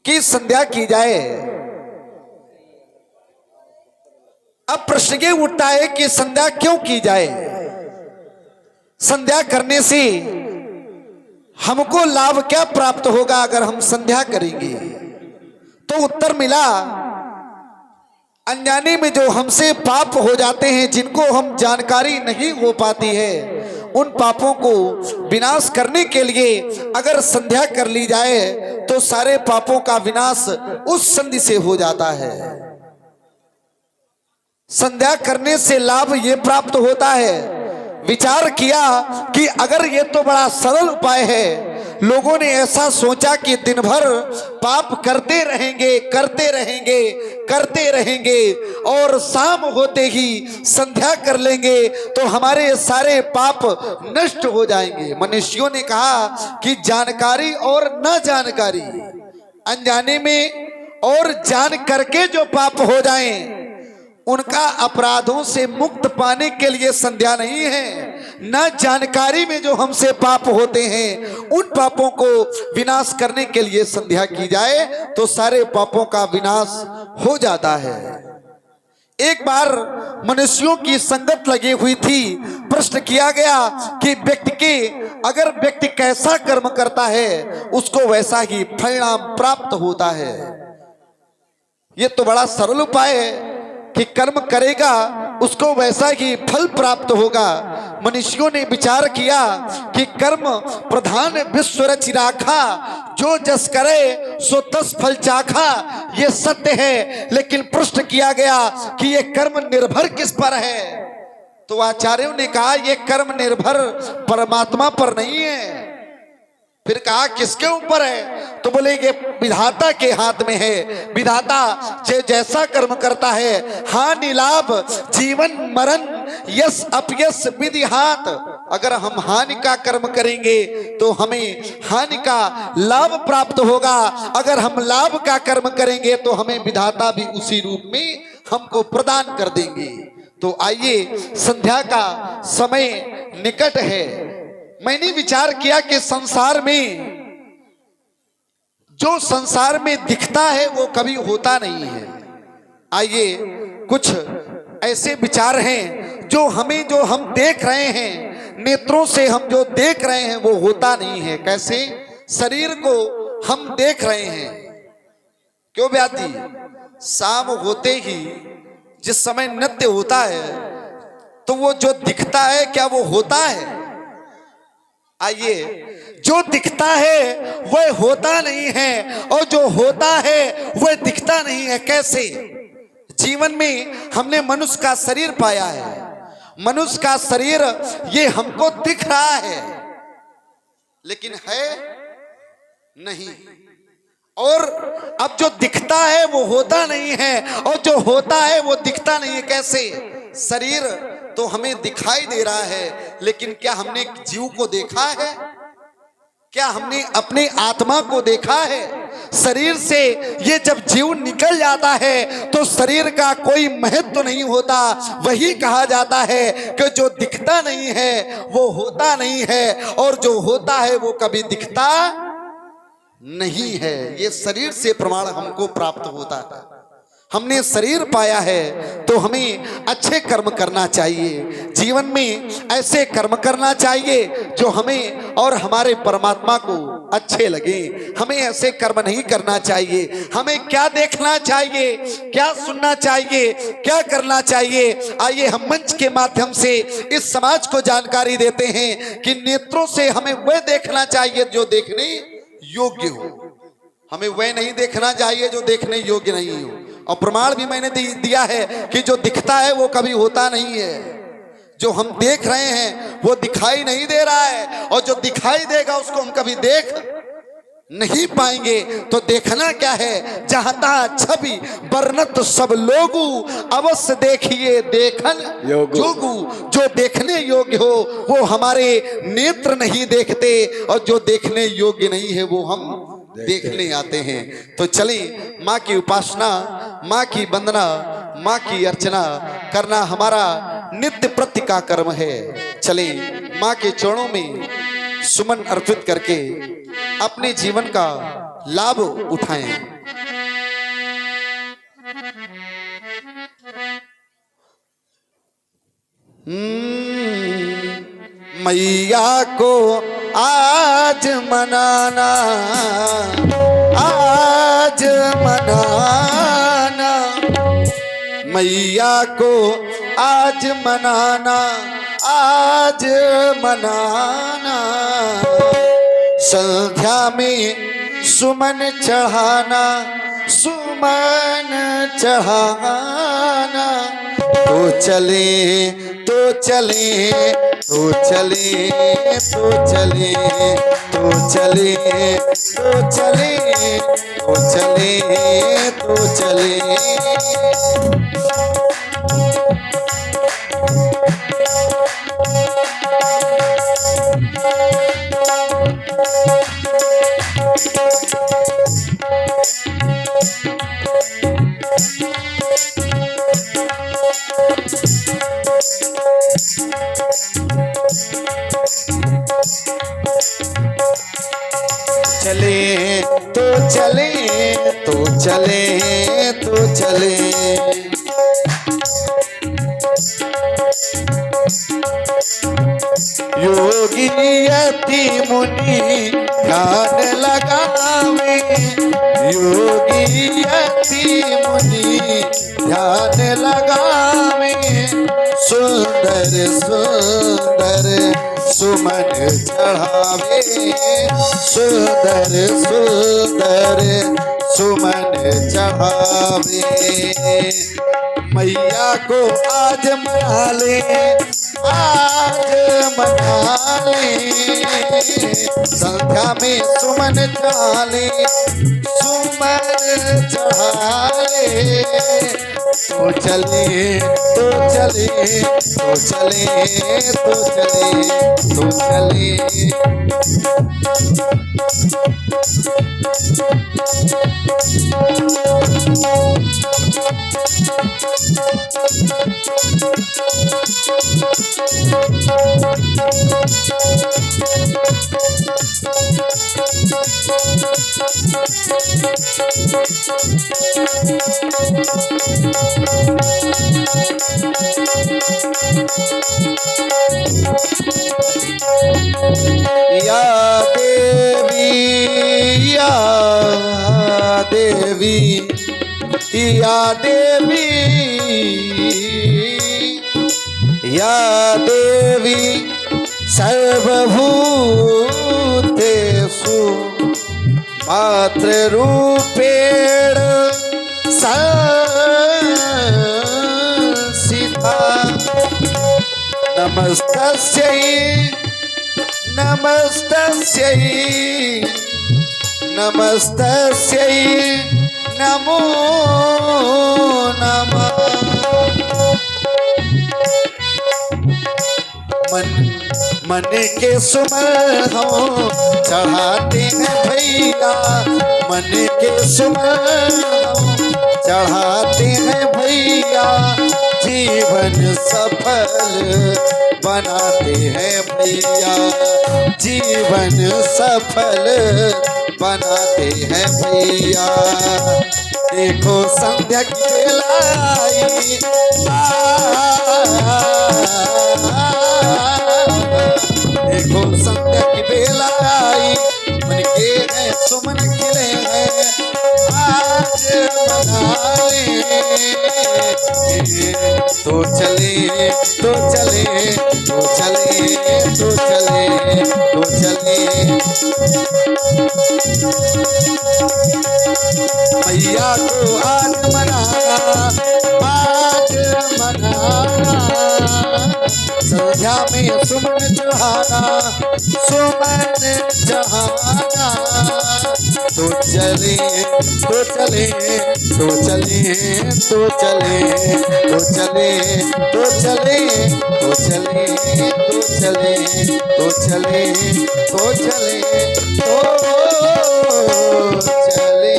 कि संध्या की जाए। अब प्रश्न ये उठता है कि संध्या क्यों की जाए, संध्या करने से हमको लाभ क्या प्राप्त होगा अगर हम संध्या करेंगे। तो उत्तर मिला, अनजाने में जो हमसे पाप हो जाते हैं, जिनको हम जानकारी नहीं हो पाती है, उन पापों को विनाश करने के लिए अगर संध्या कर ली जाए तो सारे पापों का विनाश उस संधि से हो जाता है। संध्या करने से लाभ ये प्राप्त होता है। विचार किया कि अगर ये तो बड़ा सरल उपाय है, लोगों ने ऐसा सोचा कि दिन भर पाप करते रहेंगे करते रहेंगे करते रहेंगे और शाम होते ही संध्या कर लेंगे तो हमारे सारे पाप नष्ट हो जाएंगे। मनुष्यों ने कहा कि जानकारी और न जानकारी, अनजाने में और जान करके जो पाप हो जाएं, उनका अपराधों से मुक्त पाने के लिए संध्या नहीं है। न जानकारी में जो हमसे पाप होते हैं, उन पापों को विनाश करने के लिए संध्या की जाए तो सारे पापों का विनाश हो जाता है। एक बार मनुष्यों की संगत लगी हुई थी। प्रश्न किया गया कि अगर व्यक्ति कैसा कर्म करता है उसको वैसा ही परिणाम प्राप्त होता है। ये तो बड़ा सरल उपाय है कि कर्म करेगा उसको वैसा ही फल प्राप्त होगा। मनुष्यों ने विचार किया कि कर्म प्रधान विश्व रचि राखा, जो जस करे सो तस फल चाखा। ये सत्य है, लेकिन प्रश्न किया गया कि ये कर्म निर्भर किस पर है। तो आचार्यों ने कहा ये कर्म निर्भर परमात्मा पर नहीं है। फिर कहा किसके ऊपर है, तो बोले ये विधाता के हाथ में है। विधाता जैसा कर्म करता है, हानि लाभ जीवन मरण यश अपयश विधि हाथ। अगर हम हानि का कर्म करेंगे तो हमें हानि का लाभ प्राप्त होगा, अगर हम लाभ का कर्म करेंगे तो हमें विधाता भी उसी रूप में हमको प्रदान कर देंगे। तो आइए, संध्या का समय निकट है। मैंने विचार किया कि संसार में दिखता है वो कभी होता नहीं है। आइए, कुछ ऐसे विचार हैं जो हम देख रहे हैं, नेत्रों से हम जो देख रहे हैं वो होता नहीं है। कैसे? शरीर को हम देख रहे हैं। क्यों व्याधि? शाम होते ही जिस समय नृत्य होता है तो वो जो दिखता है क्या वो होता है? आइए, जो दिखता है वह होता नहीं है और जो होता है वह दिखता नहीं है। कैसे? जीवन में हमने मनुष्य का शरीर पाया है। मनुष्य का शरीर ये हमको दिख रहा है लेकिन है नहीं, और अब जो दिखता है वो होता नहीं है और जो होता है वो दिखता नहीं है। कैसे? शरीर तो हमें दिखाई दे रहा है, लेकिन क्या हमने जीव को देखा है? क्या हमने अपने आत्मा को देखा है? शरीर से ये जब जीव निकल जाता है तो शरीर का कोई महत्व तो नहीं होता। वही कहा जाता है कि जो दिखता नहीं है वो होता नहीं है और जो होता है वो कभी दिखता नहीं है। ये शरीर से प्रमाण हमको प्राप्त होता है। हमने शरीर पाया है तो हमें अच्छे कर्म करना चाहिए। जीवन में ऐसे कर्म करना चाहिए जो हमें और हमारे परमात्मा को अच्छे लगे। हमें ऐसे कर्म नहीं करना चाहिए। हमें क्या देखना चाहिए, क्या सुनना चाहिए, क्या करना चाहिए। आइए, हम मंच के माध्यम से इस समाज को जानकारी देते हैं कि नेत्रों से हमें वह देखना चाहिए जो देखने योग्य हो। हमें वह नहीं देखना चाहिए जो देखने योग्य नहीं हो। और प्रमाण भी मैंने दिया है कि जो दिखता है वो कभी होता नहीं है। जो हम देख रहे हैं वो दिखाई नहीं दे रहा है और जो दिखाई देगा उसको हम कभी देख नहीं पाएंगे। तो देखना क्या है? जहां तहां छवि वर्णत सब लोगू, अवश्य देखिए देखन जोगू। जो देखने योग्य हो वो हमारे नेत्र नहीं देखते और जो देखने योग्य नहीं है वो हम देखने आते हैं। तो चलें, माँ की उपासना, माँ की वंदना, माँ की अर्चना करना हमारा नित्य प्रति का कर्म है। चलें, माँ के चरणों में सुमन अर्पित करके अपने जीवन का लाभ उठाएं। मैया को आज मनाना, आज मनाना, मैया को आज मनाना, आज मनाना। संध्या में सुमन चढ़ाना, सुमन चढ़ाना। तो चले तो चले तो चले तो चले तो चले तो चले तो चले तो चले। चले तो चले तो चले तो चले। योगी यति मुनि ध्यान लगावे, योगी यति मुनि ध्यान लगावे। सुंदर सुंदर सुमन चढ़ावे, सुंदर सुंदर सुमन चढ़ावे। मैया को आज मना ले, आज मना ले। संध्या में सुमन चढ़ा ले, सुमन चढ़ा ले। तो चले तो चले तो चले तो चले तो चले। या देवी या देवी या देवी या देवी सर्वभूतेषु मातृरूपेण संस्थिता। नमस्तस्यै नमस्तस्यै नमस्तस्यै नमो नमः। मन के सुमन हम चढ़ाते हैं भैया, मन के सुमन हम चढ़ाते हैं भैया। जीवन सफल बनाते हैं भैया, जीवन सफल बनाते हैं भैया। देखो संध्या की बेला आई, देखो संध्या की बेला आई। मन के हैं सुमन खिले हैं, आज मना ले। तो चले तो चले तो चले तो चले तो चले। मैया को आज मनाना, आज मनाना। संध्या में सुमन चढ़ाना, सुमन चढ़ाना। तो चले तो चले तो चले तो चले तो चले तो चले तो चले तो चले तो चले तो चले तो चले।